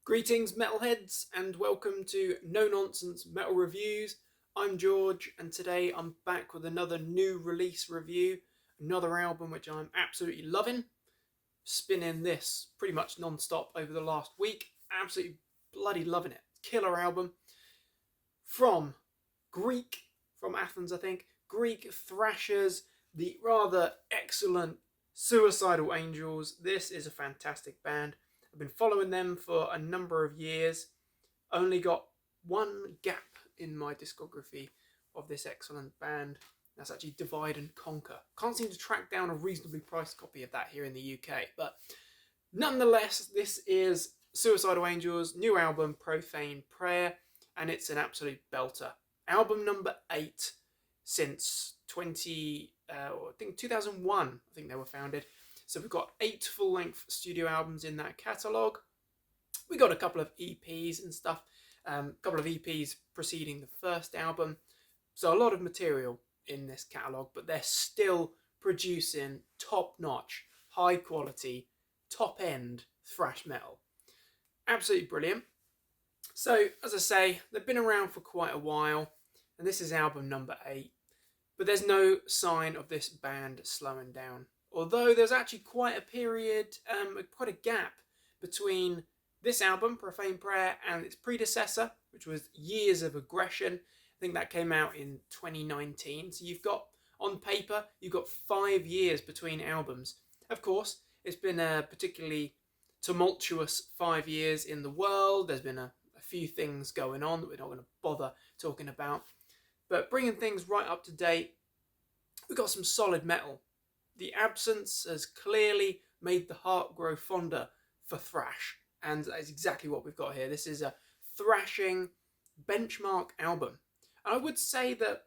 Greetings metalheads and welcome to No Nonsense Metal Reviews. I'm George and today I'm back with another new release review, another album which I'm absolutely loving. Spinning this pretty much non-stop over the last week, absolutely bloody loving it. Killer album from from Athens I think, Greek Thrashers, the rather excellent Suicidal Angels. This is a fantastic band. I've been following them for a number of years. Only got one gap in my discography of this excellent band. That's actually Divide and Conquer. Can't seem to track down a reasonably priced copy of that here in the UK. But nonetheless, this is Suicidal Angels' new album, Profane Prayer, and it's an absolute belter. Album number 8 since 2001, I think they were founded. So we've got 8 full-length studio albums in that catalogue. We got a couple of EPs and stuff, a couple of EPs preceding the first album. So a lot of material in this catalogue, but they're still producing top-notch, high-quality, top-end thrash metal. Absolutely brilliant. So, as I say, they've been around for quite a while, and this is album number 8. But there's no sign of this band slowing down. Although there's actually quite a period, quite a gap between this album, Profane Prayer, and its predecessor, which was Years of Aggression. I think that came out in 2019. So you've got, on paper, you've got 5 years between albums. Of course, it's been a particularly tumultuous 5 years in the world. There's been a few things going on that we're not going to bother talking about. But bringing things right up to date, we've got some solid metal. The absence has clearly made the heart grow fonder for thrash, and that is exactly what we've got here. This is a thrashing benchmark album. And I would say that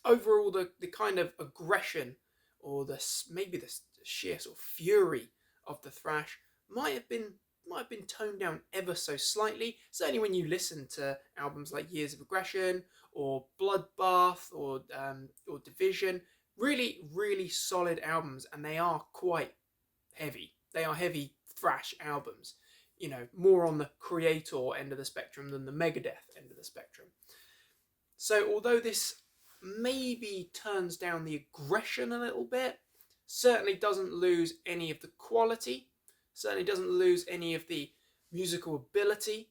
overall the kind of aggression or maybe the sheer sort of fury of the thrash might have been toned down ever so slightly. Certainly when you listen to albums like Years of Aggression or Bloodbath or Division, really, really solid albums, and they are quite heavy. They are heavy thrash albums, you know, more on the Creator end of the spectrum than the Megadeth end of the spectrum. So although this maybe turns down the aggression a little bit, certainly doesn't lose any of the quality, certainly doesn't lose any of the musical ability,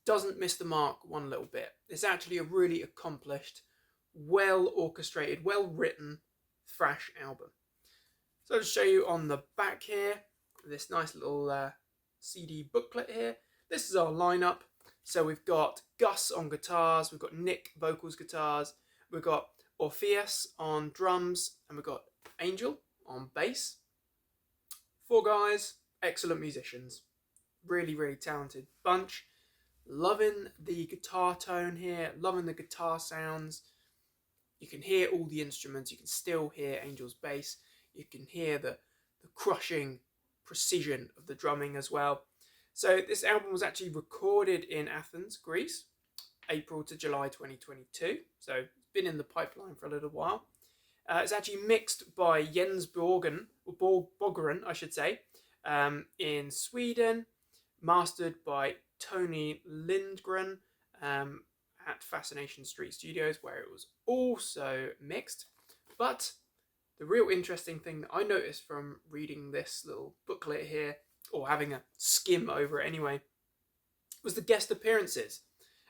doesn't miss the mark one little bit. It's actually a really accomplished, well orchestrated, well written thrash album. So I'll just show you on the back here, this nice little CD booklet here. This is our lineup. So we've got Gus on guitars, we've got Nick vocals guitars, we've got Orpheus on drums, and we've got Angel on bass. 4 guys, excellent musicians, really, really talented bunch. Loving the guitar tone here, loving the guitar sounds. You can hear all the instruments, you can still hear Angel's bass, you can hear the crushing precision of the drumming as well. So this album was actually recorded in Athens, Greece, April to July 2022, so it's been in the pipeline for a little while. It's actually mixed by Jens Borgren, I should say, in Sweden, mastered by Tony Lindgren at Fascination Street Studios, where it was also mixed. But the real interesting thing that I noticed from reading this little booklet here, or having a skim over it anyway, was the guest appearances.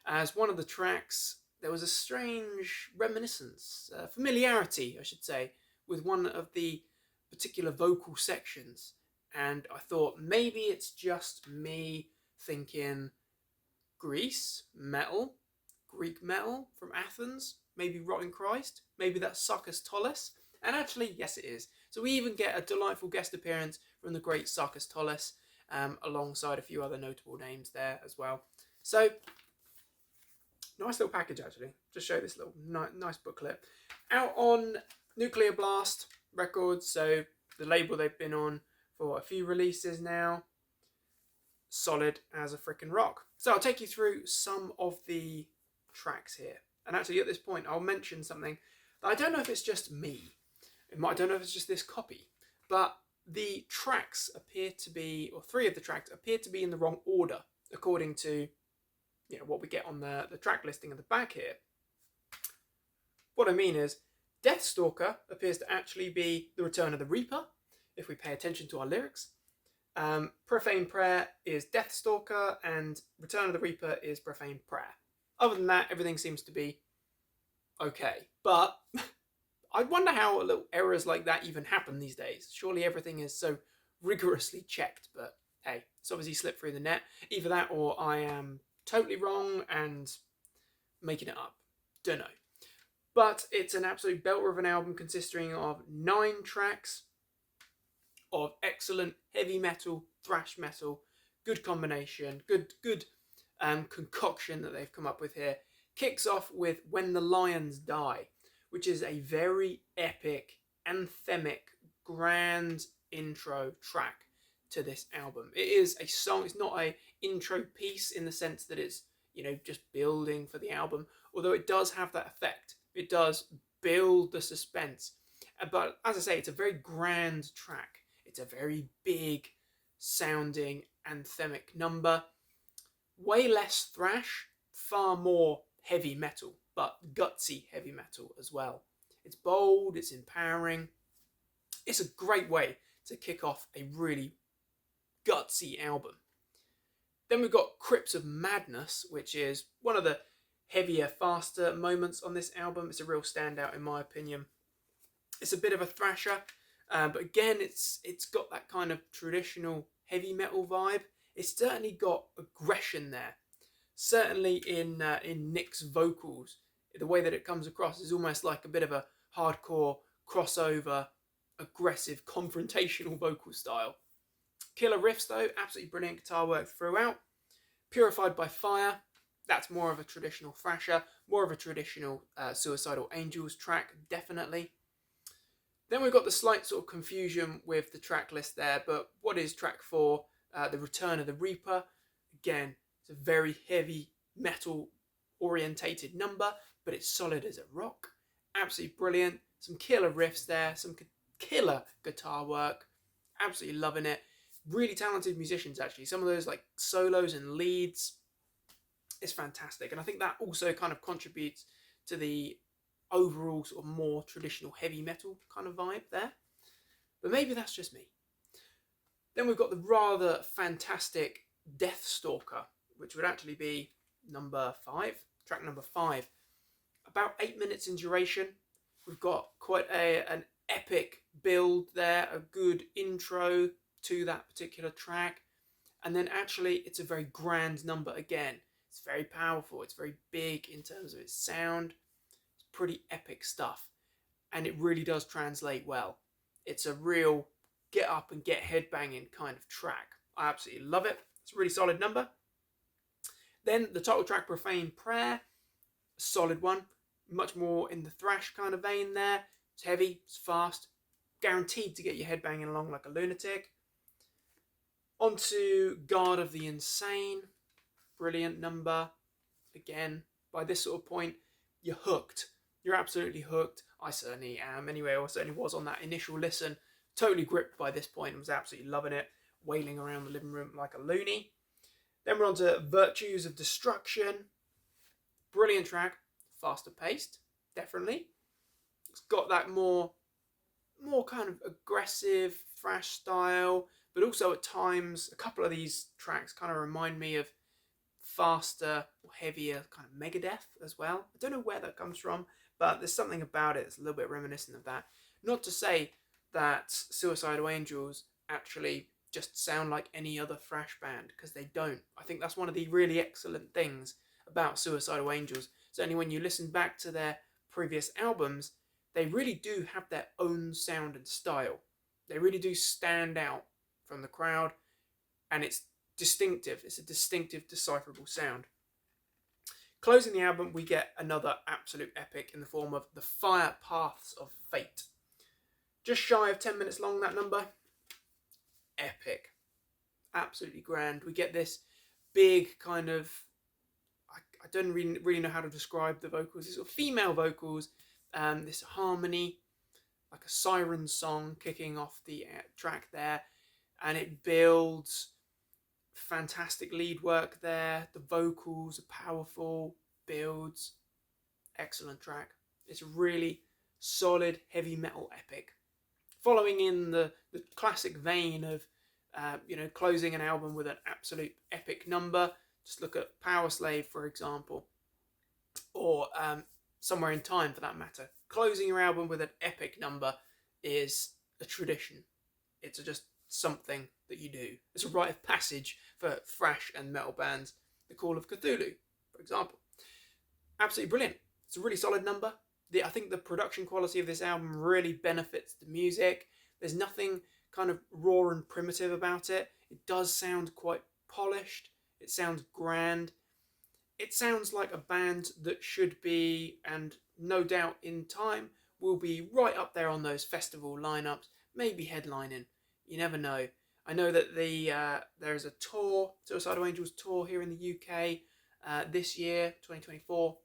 As one of the tracks, there was a strange reminiscence, familiarity, I should say, with one of the particular vocal sections. And I thought maybe it's just me thinking Greece, metal, Greek metal from Athens, maybe Rotten Christ, maybe that's Sarkis Tollis. And actually, yes it is. So we even get a delightful guest appearance from the great Sarkis Tollis, alongside a few other notable names there as well. So, nice little package actually. Just show this little nice booklet. Out on Nuclear Blast Records, so the label they've been on for a few releases now. Solid as a frickin' rock. So I'll take you through some of the tracks here. And actually at this point I'll mention something that I don't know if it's just me. I don't know if it's just this copy. But the tracks appear to be, or 3 of the tracks appear to be in the wrong order, according to what we get on the track listing at the back here. What I mean is, Deathstalker appears to actually be The Return of the Reaper, if we pay attention to our lyrics. Profane Prayer is Deathstalker, and Return of the Reaper is Profane Prayer. Other than that, everything seems to be okay. But I wonder how little errors like that even happen these days. Surely everything is so rigorously checked, but hey, it's obviously slipped through the net. Either that or I am totally wrong and making it up. Don't know. But it's an absolute belter of an album consisting of 9 tracks of excellent heavy metal, thrash metal, good combination, good concoction that they've come up with here. Kicks off with When the Lions Die, which is a very epic, anthemic, grand intro track to this album. It is a song, it's not an intro piece in the sense that it's, just building for the album, although it does have that effect. It does build the suspense. But as I say, it's a very grand track. It's a very big sounding anthemic number. Way less thrash, far more heavy metal, but gutsy heavy metal as well. It's bold, it's empowering. It's a great way to kick off a really gutsy album. Then we've got Crypts of Madness, which is one of the heavier, faster moments on this album. It's a real standout in my opinion. It's a bit of a thrasher, but again, it's got that kind of traditional heavy metal vibe. It's certainly got aggression there. Certainly in Nick's vocals, the way that it comes across is almost like a bit of a hardcore crossover, aggressive, confrontational vocal style. Killer riffs though, absolutely brilliant guitar work throughout. Purified by Fire, that's more of a traditional thrasher, more of a traditional Suicidal Angels track, definitely. Then we've got the slight sort of confusion with the track list there, but what is track 4? The Return of the Reaper. Again, it's a very heavy metal orientated number, but it's solid as a rock. Absolutely brilliant. Some killer riffs there, some killer guitar work. Absolutely loving it. Really talented musicians actually. Some of those like solos and leads. It's fantastic. And I think that also kind of contributes to the overall sort of more traditional heavy metal kind of vibe there. But maybe that's just me. Then we've got the rather fantastic Deathstalker, which would actually be track number 5. About 8 minutes in duration. We've got quite an epic build there, a good intro to that particular track. And then actually it's a very grand number again. It's very powerful, it's very big in terms of its sound. It's pretty epic stuff. And it really does translate well. It's a real get up and get headbanging kind of track. I absolutely love it. It's a really solid number. Then the title track, Profane Prayer, a solid one. Much more in the thrash kind of vein there. It's heavy, it's fast, guaranteed to get your head banging along like a lunatic. Onto Guard of the Insane. Brilliant number. Again, by this sort of point, you're hooked. You're absolutely hooked. I certainly am anyway, or certainly was on that initial listen. Totally gripped by this point and was absolutely loving it. Wailing around the living room like a loony. Then we're on to Virtues of Destruction. Brilliant track. Faster paced, definitely. It's got that more kind of aggressive thrash style, but also at times, a couple of these tracks kind of remind me of faster or heavier kind of Megadeth as well. I don't know where that comes from, but there's something about it that's a little bit reminiscent of that. Not to say that Suicidal Angels actually just sound like any other thrash band, because they don't. I think that's one of the really excellent things about Suicidal Angels. Certainly when you listen back to their previous albums, they really do have their own sound and style. They really do stand out from the crowd, and it's distinctive. It's a distinctive, decipherable sound. Closing the album, we get another absolute epic in the form of The Fire Paths of Fate. Just shy of 10 minutes long, that number. Epic. Absolutely grand. We get this big kind of, I don't really know how to describe the vocals. These sort of female vocals, this harmony, like a siren song kicking off the track there, and it builds. Fantastic lead work there. The vocals are powerful, builds, excellent track. It's a really solid heavy metal epic. Following in the classic vein of, closing an album with an absolute epic number. Just look at Power Slave, for example, or Somewhere in Time for that matter. Closing your album with an epic number is a tradition. It's just something that you do. It's a rite of passage for thrash and metal bands. The Call of Cthulhu, for example. Absolutely brilliant. It's a really solid number. I think the production quality of this album really benefits the music. There's nothing kind of raw and primitive about it. It does sound quite polished. It sounds grand. It sounds like a band that should be, and no doubt in time, will be right up there on those festival lineups, maybe headlining. You never know. I know that there's a tour, Suicidal Angels tour here in the UK this year, 2024.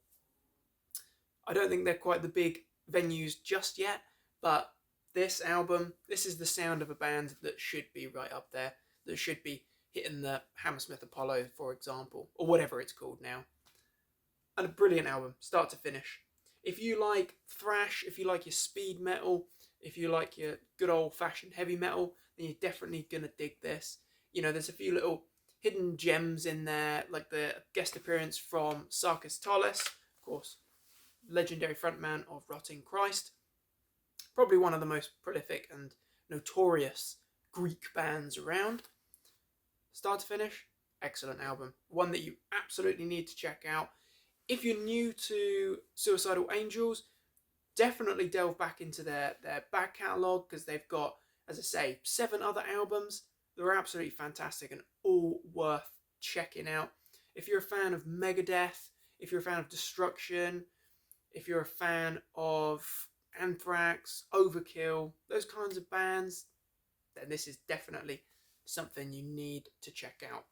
I don't think they're quite the big venues just yet, but this album, this is the sound of a band that should be right up there, that should be hitting the Hammersmith Apollo, for example, or whatever it's called now. And a brilliant album, start to finish. If you like thrash, if you like your speed metal, if you like your good old-fashioned heavy metal, then you're definitely going to dig this. There's a few little hidden gems in there, like the guest appearance from Sarkis Tolis, of course, legendary frontman of Rotting Christ. Probably one of the most prolific and notorious Greek bands around. Start to finish, excellent album. One that you absolutely need to check out. If you're new to Suicidal Angels, definitely delve back into their back catalogue, because they've got, as I say, 7 other albums. They're absolutely fantastic and all worth checking out. If you're a fan of Megadeth, if you're a fan of Destruction, if you're a fan of Anthrax, Overkill, those kinds of bands, then this is definitely something you need to check out.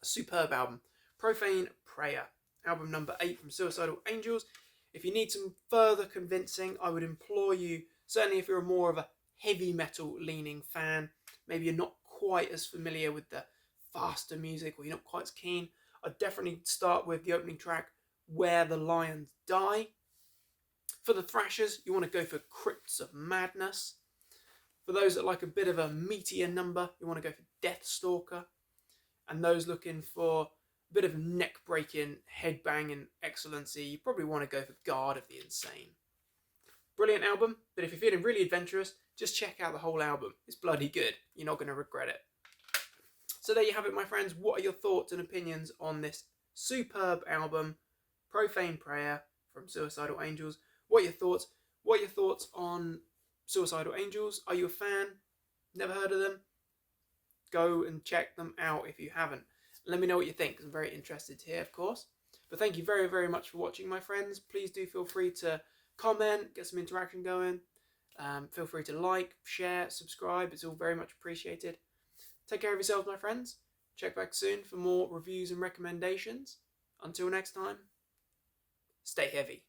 A superb album. Profane Prayer, album number 8 from Suicidal Angels. If you need some further convincing, I would implore you, certainly if you're more of a heavy metal leaning fan, maybe you're not quite as familiar with the faster music, or you're not quite as keen, I'd definitely start with the opening track, Where the Lions Die. For the Thrashers, you want to go for Crypts of Madness. For those that like a bit of a meatier number, you want to go for Deathstalker. And those looking for a bit of neck-breaking, head-banging excellency, you probably want to go for Guard of the Insane. Brilliant album, but if you're feeling really adventurous, just check out the whole album. It's bloody good. You're not going to regret it. So there you have it, my friends. What are your thoughts and opinions on this superb album, Profane Prayer from Suicidal Angels? What are your thoughts? What are your thoughts on Suicidal Angels? Are you a fan? Never heard of them? Go and check them out if you haven't. Let me know what you think, because I'm very interested to hear, of course. But thank you very, very much for watching, my friends. Please do feel free to comment, get some interaction going. Feel free to like, share, subscribe. It's all very much appreciated. Take care of yourselves, my friends. Check back soon for more reviews and recommendations. Until next time, stay heavy.